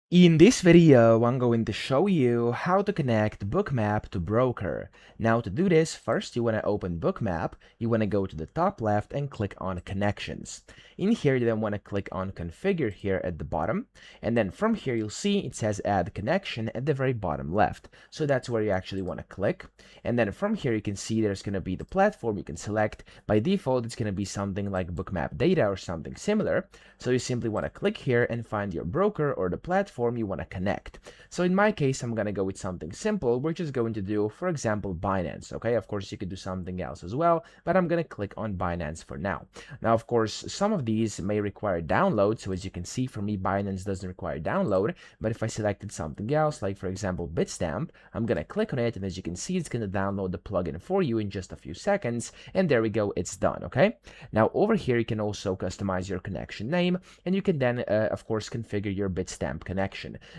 In this video, I'm going to show you how to connect Bookmap to Broker. Now to do this, first you want to open Bookmap, you want to go to the top left and click on Connections. In here, you then want to click on Configure here at the bottom, and then from here you'll see it says Add Connection at the very bottom left. So that's where you actually want to click, and then from here you can see there's going to be the platform you can select. By default, it's going to be something like Bookmap Data or something similar, so you simply want to click here and find your broker or the platform you want to connect. So in my case, I'm going to go with something simple. We're just going to do, for example, Binance. Okay, of course, you could do something else as well, but I'm going to click on Binance for now. Now, of course, some of these may require download. So as you can see, for me, Binance doesn't require download. But if I selected something else, like for example, Bitstamp, I'm going to click on it. And as you can see, it's going to download the plugin for you in just a few seconds. And there we go, it's done. Okay, now over here, you can also customize your connection name, and you can then, of course, configure your Bitstamp connection.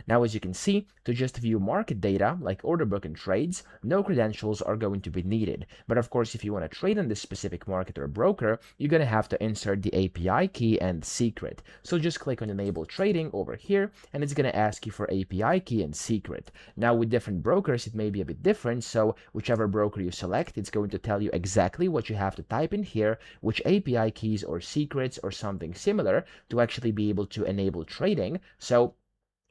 Now, as you can see, to just view market data like order book and trades, no credentials are going to be needed. But of course, if you want to trade on this specific market or broker, you're going to have to insert the API key and secret. So just click on Enable Trading over here, and it's going to ask you for API key and secret. Now, with different brokers, it may be a bit different. So whichever broker you select, it's going to tell you exactly what you have to type in here, which API keys or secrets or something similar to actually be able to enable trading. So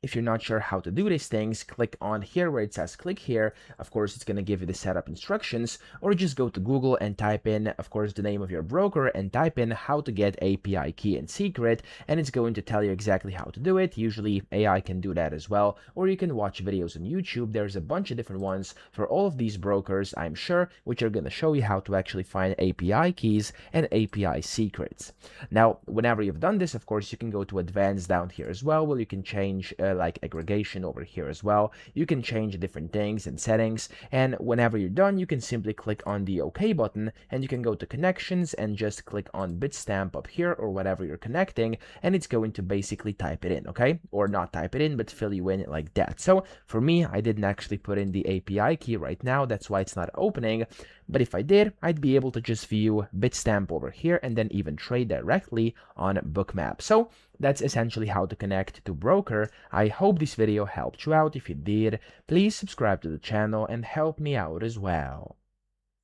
if you're not sure how to do these things, click on here where it says click here. Of course, it's going to give you the setup instructions, or just go to Google and type in, of course, the name of your broker and type in how to get API key and secret, and it's going to tell you exactly how to do it. Usually AI can do that as well, or you can watch videos on YouTube. There's a bunch of different ones for all of these brokers, I'm sure, which are going to show you how to actually find API keys and API secrets. Now, whenever you've done this, of course, you can go to advanced down here as well, where you can change like aggregation over here as well. You can change different things and settings, and whenever you're done, you can simply click on the OK button, and you can go to connections and just click on Bitstamp up here or whatever you're connecting, and it's going to basically type it in, okay? Or not type it in, but fill you in like that. So for me, I didn't actually put in the API key right now, that's why it's not opening. But if I did, I'd be able to just view Bitstamp over here and then even trade directly on Bookmap. So that's essentially how to connect to broker. I hope this video helped you out. If it did, please subscribe to the channel and help me out as well.